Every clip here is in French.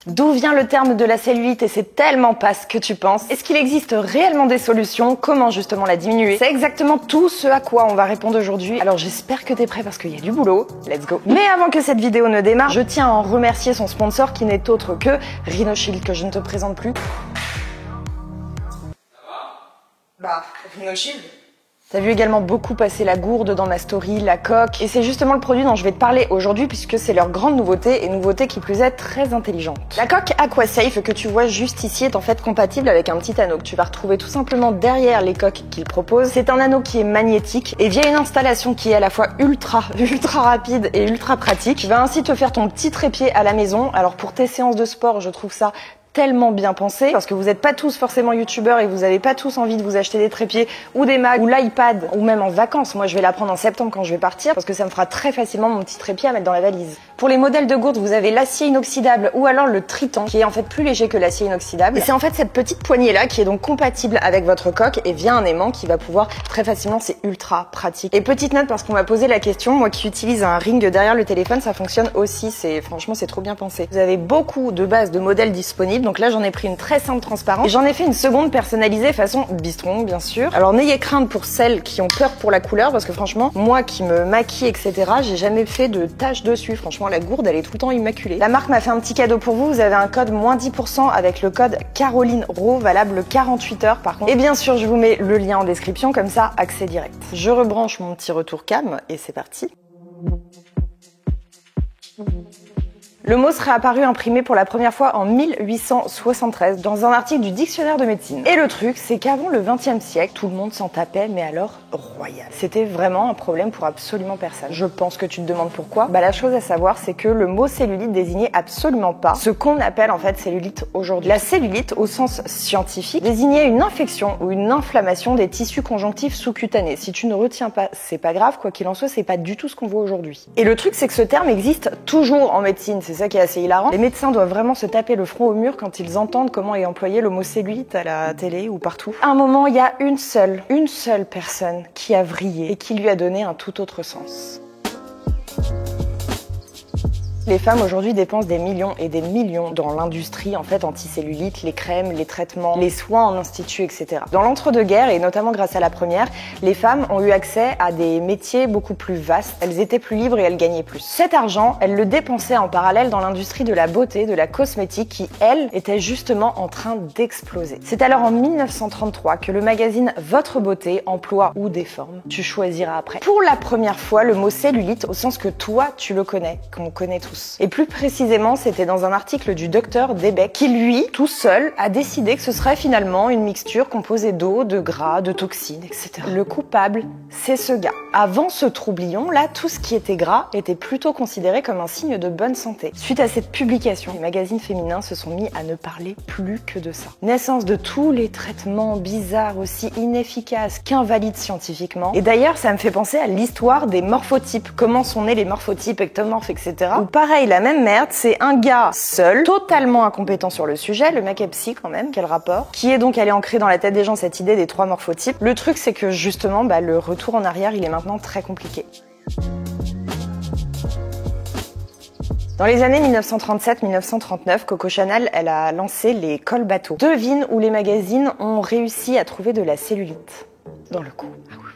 D'où vient le terme de la cellulite et c'est tellement pas ce que tu penses? Est-ce qu'il existe réellement des solutions? Comment justement la diminuer? C'est exactement tout ce à quoi on va répondre aujourd'hui. Alors j'espère que t'es prêt parce qu'il y a du boulot. Let's go! Mais avant que cette vidéo ne démarre, je tiens à en remercier son sponsor qui n'est autre que Rhinoshield, que je ne te présente plus. Bah, Rhinoshield. T'as vu également beaucoup passer la gourde dans ma story, la coque, et c'est justement le produit dont je vais te parler aujourd'hui puisque c'est leur grande nouveauté, et nouveauté qui plus est très intelligente. La coque AquaSafe que tu vois juste ici est en fait compatible avec un petit anneau que tu vas retrouver tout simplement derrière les coques qu'ils proposent. C'est un anneau qui est magnétique et via une installation qui est à la fois ultra rapide et ultra pratique, tu vas ainsi te faire ton petit trépied à la maison. Alors pour tes séances de sport, je trouve ça tellement bien pensé, parce que vous n'êtes pas tous forcément youtubeurs et vous n'avez pas tous envie de vous acheter des trépieds ou des Macs ou l'iPad ou même en vacances. Moi je vais la prendre en septembre quand je vais partir parce que ça me fera très facilement mon petit trépied à mettre dans la valise. Pour les modèles de gourde, vous avez l'acier inoxydable ou alors le Triton qui est en fait plus léger que l'acier inoxydable. Et c'est en fait cette petite poignée là qui est donc compatible avec votre coque et via un aimant qui va pouvoir très facilement, c'est ultra pratique. Et petite note parce qu'on m'a posé la question, moi qui utilise un ring derrière le téléphone, ça fonctionne aussi, franchement c'est trop bien pensé. Vous avez beaucoup de bases de modèles disponibles. Donc là, j'en ai pris une très simple transparente et j'en ai fait une seconde personnalisée façon bistron, bien sûr. Alors n'ayez crainte pour celles qui ont peur pour la couleur parce que franchement, moi qui me maquille, etc., j'ai jamais fait de taches dessus. Franchement, la gourde, elle est tout le temps immaculée. La marque m'a fait un petit cadeau pour vous. Vous avez un code moins 10% avec le code Caroline Raw, valable 48 heures par contre. Et bien sûr, je vous mets le lien en description, comme ça, accès direct. Je rebranche mon petit retour cam et c'est parti. Le mot serait apparu imprimé pour la première fois en 1873 dans un article du dictionnaire de médecine. Et le truc, c'est qu'avant le XXe siècle, tout le monde s'en tapait, mais alors royal. C'était vraiment un problème pour absolument personne. Je pense que tu te demandes pourquoi. Bah la chose à savoir, c'est que le mot cellulite désignait absolument pas ce qu'on appelle en fait cellulite aujourd'hui. La cellulite, au sens scientifique, désignait une infection ou une inflammation des tissus conjonctifs sous-cutanés. Si tu ne retiens pas, c'est pas grave, quoi qu'il en soit, c'est pas du tout ce qu'on voit aujourd'hui. Et le truc, c'est que ce terme existe toujours en médecine. C'est ça qui est assez hilarant. Les médecins doivent vraiment se taper le front au mur quand ils entendent comment est employé le mot cellulite à la télé ou partout. À un moment, il y a une seule personne qui a vrillé et qui lui a donné un tout autre sens. Les femmes aujourd'hui dépensent des millions et des millions dans l'industrie en fait anticellulite, les crèmes, les traitements, les soins en institut, etc. Dans l'entre-deux-guerres et notamment grâce à la première, les femmes ont eu accès à des métiers beaucoup plus vastes. Elles étaient plus libres et elles gagnaient plus. Cet argent, elles le dépensaient en parallèle dans l'industrie de la beauté, de la cosmétique qui, elle, était justement en train d'exploser. C'est alors en 1933 que le magazine Votre Beauté, Emploi ou Déforme, tu choisiras après, pour la première fois le mot cellulite au sens que toi tu le connais, qu'on connaît tous. Et plus précisément, c'était dans un article du docteur Debec qui, lui, tout seul, a décidé que ce serait finalement une mixture composée d'eau, de gras, de toxines, etc. Le coupable, c'est ce gars. Avant ce troublion, là, tout ce qui était gras était plutôt considéré comme un signe de bonne santé. Suite à cette publication, les magazines féminins se sont mis à ne parler plus que de ça. Naissance de tous les traitements bizarres, aussi inefficaces qu'invalides scientifiquement. Et d'ailleurs, ça me fait penser à l'histoire des morphotypes. Comment sont nés les morphotypes, ectomorphes, etc. Ou pareil, la même merde, c'est un gars seul, totalement incompétent sur le sujet, le mec est psy quand même, quel rapport, qui est donc allé ancrer dans la tête des gens cette idée des 3 morphotypes. Le truc, c'est que justement, le retour en arrière, il est maintenant très compliqué. Dans les années 1937-1939, Coco Chanel, elle a lancé les cols bateaux. Devine où les magazines ont réussi à trouver de la cellulite. Dans le cou. Ah oui.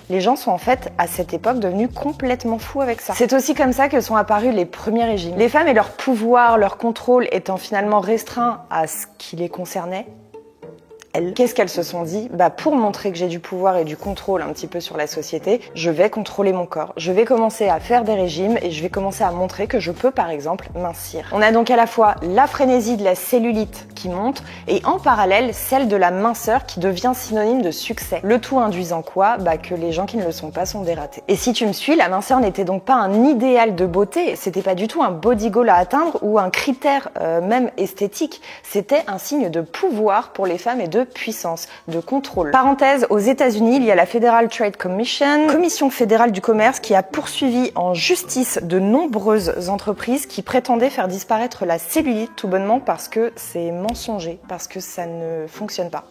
Les gens sont en fait, à cette époque, devenus complètement fous avec ça. C'est aussi comme ça que sont apparus les premiers régimes. Les femmes et leur pouvoir, leur contrôle étant finalement restreints à ce qui les concernait, qu'est-ce qu'elles se sont dit? Pour montrer que j'ai du pouvoir et du contrôle un petit peu sur la société, je vais contrôler mon corps. Je vais commencer à faire des régimes et je vais commencer à montrer que je peux, par exemple, mincir. On a donc à la fois la frénésie de la cellulite qui monte et en parallèle celle de la minceur qui devient synonyme de succès. Le tout induisant quoi? Que les gens qui ne le sont pas sont des ratés. Et si tu me suis, la minceur n'était donc pas un idéal de beauté, c'était pas du tout un body goal à atteindre ou un critère même esthétique. C'était un signe de pouvoir pour les femmes et de puissance, de contrôle. Parenthèse, aux États-Unis, il y a la Federal Trade Commission, Commission fédérale du commerce, qui a poursuivi en justice de nombreuses entreprises qui prétendaient faire disparaître la cellulite tout bonnement parce que c'est mensonger, parce que ça ne fonctionne pas.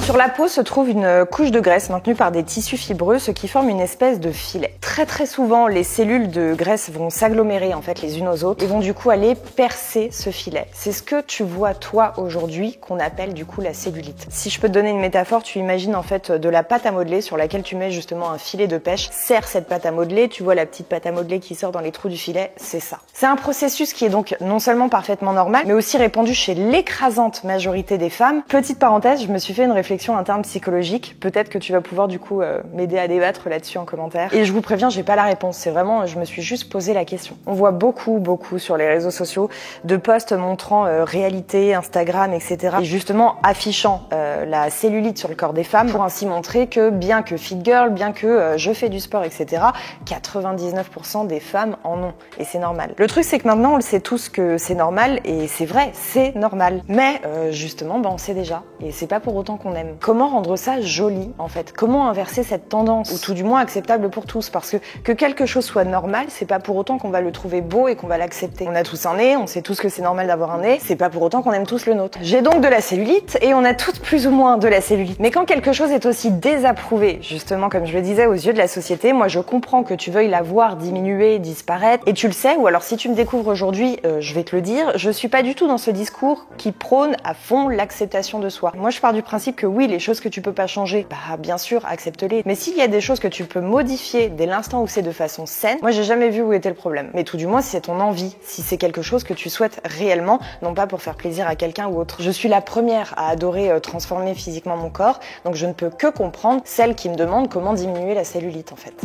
Sur la peau se trouve une couche de graisse maintenue par des tissus fibreux, ce qui forme une espèce de filet. Très souvent, les cellules de graisse vont s'agglomérer en fait les unes aux autres et vont du coup aller percer ce filet. C'est ce que tu vois toi aujourd'hui qu'on appelle du coup la cellulite. Si je peux te donner une métaphore, tu imagines en fait de la pâte à modeler sur laquelle tu mets justement un filet de pêche. Serre cette pâte à modeler, tu vois la petite pâte à modeler qui sort dans les trous du filet, c'est ça. C'est un processus qui est donc non seulement parfaitement normal, mais aussi répandu chez l'écrasante majorité des femmes. Petite parenthèse, je me suis fait une réflexion interne psychologique. Peut-être que tu vas pouvoir du coup m'aider à débattre là-dessus en commentaire. Et je vous préviens, j'ai pas la réponse. C'est vraiment, je me suis juste posé la question. On voit beaucoup sur les réseaux sociaux de posts montrant réalité, Instagram, etc. Et justement affichant la cellulite sur le corps des femmes pour ainsi montrer que bien que fit girl, bien que je fais du sport, etc. 99% des femmes en ont. Et c'est normal. Le truc, c'est que maintenant, on le sait tous que c'est normal et c'est vrai, c'est normal. Mais justement, on sait déjà. Et c'est pas pour autant qu'on aime. Comment rendre ça joli, en fait? Comment inverser cette tendance? Ou tout du moins acceptable pour tous? Parce que quelque chose soit normal, c'est pas pour autant qu'on va le trouver beau et qu'on va l'accepter. On a tous un nez, on sait tous que c'est normal d'avoir un nez, c'est pas pour autant qu'on aime tous le nôtre. J'ai donc de la cellulite et on a toutes plus ou moins de la cellulite. Mais quand quelque chose est aussi désapprouvé, justement comme je le disais aux yeux de la société, moi je comprends que tu veuilles la voir diminuer, disparaître, et tu le sais, ou alors si tu me découvres aujourd'hui, je vais te le dire, je suis pas du tout dans ce discours qui prône à fond l'acceptation de soi. Moi je pars du principe que oui, les choses que tu peux pas changer, bah bien sûr, accepte-les. Mais s'il y a des choses que tu peux modifier dès l'instant où c'est de façon saine, moi j'ai jamais vu où était le problème. Mais tout du moins si c'est ton envie, si c'est quelque chose que tu souhaites réellement, non pas pour faire plaisir à quelqu'un ou autre. Je suis la première à adorer transformer physiquement mon corps, donc je ne peux que comprendre celles qui me demandent comment diminuer la cellulite en fait.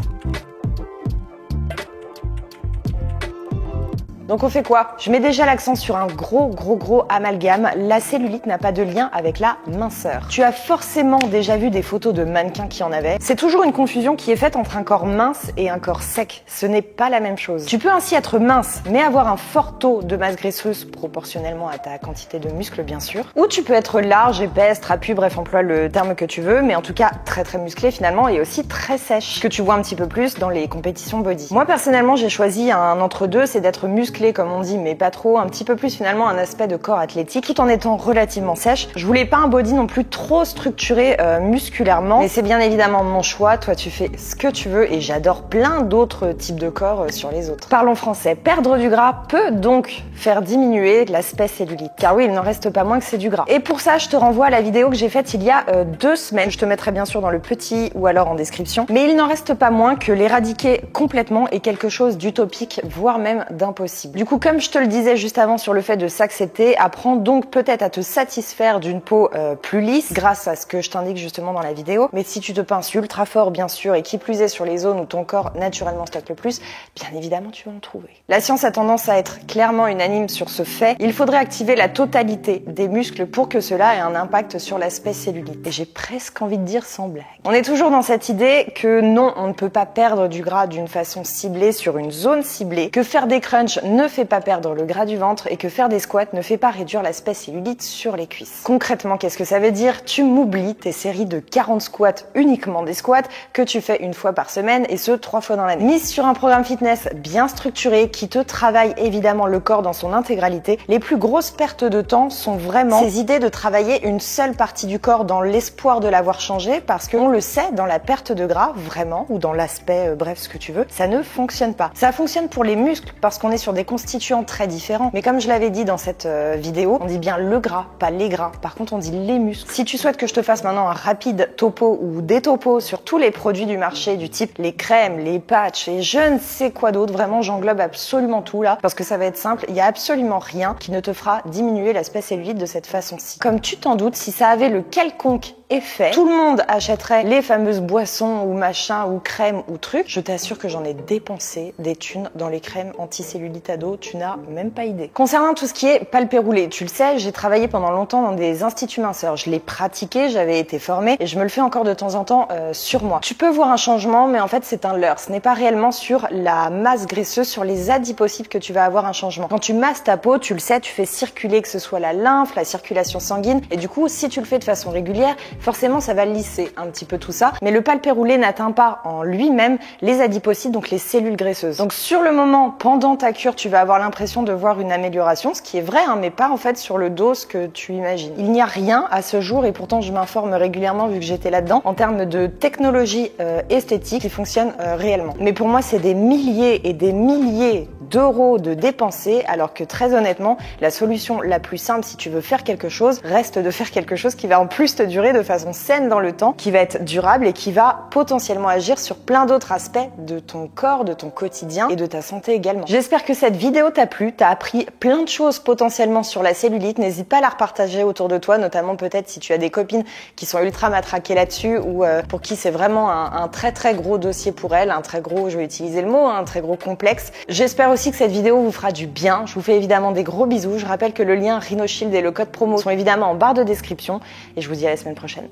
Donc on fait quoi? Je mets déjà l'accent sur un gros amalgame. La cellulite n'a pas de lien avec la minceur. Tu as forcément déjà vu des photos de mannequins qui en avaient. C'est toujours une confusion qui est faite entre un corps mince et un corps sec. Ce n'est pas la même chose. Tu peux ainsi être mince, mais avoir un fort taux de masse graisseuse proportionnellement à ta quantité de muscles bien sûr. Ou tu peux être large, épaisse, trapu, bref emploie le terme que tu veux, mais en tout cas très musclé finalement et aussi très sèche. Que tu vois un petit peu plus dans les compétitions body. Moi personnellement j'ai choisi un entre-deux, c'est d'être musclé comme on dit, mais pas trop, un petit peu plus finalement un aspect de corps athlétique, tout en étant relativement sèche. Je voulais pas un body non plus trop structuré musculairement, mais c'est bien évidemment mon choix. Toi, tu fais ce que tu veux et j'adore plein d'autres types de corps sur les autres. Parlons français. Perdre du gras peut donc faire diminuer l'aspect cellulite, car oui, il n'en reste pas moins que c'est du gras. Et pour ça, je te renvoie à la vidéo que j'ai faite il y a 2 semaines. Je te mettrai bien sûr dans le petit ou alors en description. Mais il n'en reste pas moins que l'éradiquer complètement est quelque chose d'utopique, voire même d'impossible. Du coup, comme je te le disais juste avant sur le fait de s'accepter, apprends donc peut-être à te satisfaire d'une peau plus lisse grâce à ce que je t'indique justement dans la vidéo. Mais si tu te pinces ultra fort, bien sûr, et qui plus est sur les zones où ton corps naturellement stocke le plus, bien évidemment, tu vas en trouver. La science a tendance à être clairement unanime sur ce fait. Il faudrait activer la totalité des muscles pour que cela ait un impact sur l'aspect cellulite. Et j'ai presque envie de dire sans blague. On est toujours dans cette idée que non, on ne peut pas perdre du gras d'une façon ciblée sur une zone ciblée, que faire des crunchs ne fait pas perdre le gras du ventre et que faire des squats ne fait pas réduire l'aspect cellulite sur les cuisses. Concrètement, qu'est-ce que ça veut dire? Tu m'oublies tes séries de 40 squats, uniquement des squats, que tu fais une fois par semaine et ce 3 fois dans l'année. Mise sur un programme fitness bien structuré qui te travaille évidemment le corps dans son intégralité, les plus grosses pertes de temps sont vraiment ces idées de travailler une seule partie du corps dans l'espoir de l'avoir changé parce qu'on le sait, dans la perte de gras, vraiment, ou dans l'aspect, bref, ce que tu veux, ça ne fonctionne pas. Ça fonctionne pour les muscles parce qu'on est sur des constituants très différents. Mais comme je l'avais dit dans cette vidéo, on dit bien le gras, pas les gras. Par contre, on dit les muscles. Si tu souhaites que je te fasse maintenant un rapide topo ou des topos sur tous les produits du marché du type les crèmes, les patchs et je ne sais quoi d'autre, vraiment j'englobe absolument tout là parce que ça va être simple, il y a absolument rien qui ne te fera diminuer l'aspect cellulite de cette façon-ci. Comme tu t'en doutes, si ça avait le quelconque effet, tout le monde achèterait les fameuses boissons ou machins ou crèmes ou trucs. Je t'assure que j'en ai dépensé des thunes dans les crèmes anti-cellulite à dos, tu n'as même pas idée. Concernant tout ce qui est palpé roulé, tu le sais, j'ai travaillé pendant longtemps dans des instituts minceurs. Je l'ai pratiqué, j'avais été formée et je me le fais encore de temps en temps sur moi. Tu peux voir un changement, mais en fait c'est un leurre. Ce n'est pas réellement sur la masse graisseuse, sur les adipocytes que tu vas avoir un changement. Quand tu masses ta peau, tu le sais, tu fais circuler que ce soit la lymphe, la circulation sanguine et du coup, si tu le fais de façon régulière, forcément ça va lisser un petit peu tout ça. Mais le palpé roulé n'atteint pas en lui-même les adipocytes, donc les cellules graisseuses. Donc sur le moment, pendant ta cure, tu vas avoir l'impression de voir une amélioration, ce qui est vrai, hein, mais pas en fait sur le dos ce que tu imagines. Il n'y a rien à ce jour, et pourtant je m'informe régulièrement vu que j'étais là-dedans, en termes de technologie esthétique qui fonctionne réellement. Mais pour moi, c'est des milliers et des milliers d'euros de dépensés, alors que très honnêtement, la solution la plus simple si tu veux faire quelque chose reste de faire quelque chose qui va en plus te durer de façon saine dans le temps, qui va être durable et qui va potentiellement agir sur plein d'autres aspects de ton corps, de ton quotidien et de ta santé également. J'espère que cette vidéo t'a plu, t'as appris plein de choses potentiellement sur la cellulite. N'hésite pas à la repartager autour de toi, notamment peut-être si tu as des copines qui sont ultra matraquées là-dessus ou pour qui c'est vraiment un très très gros dossier pour elles, un très gros, je vais utiliser le mot, un très gros complexe. J'espère aussi que cette vidéo vous fera du bien. Je vous fais évidemment des gros bisous. Je rappelle que le lien Rhinoshield et le code promo sont évidemment en barre de description et je vous dis à la semaine prochaine.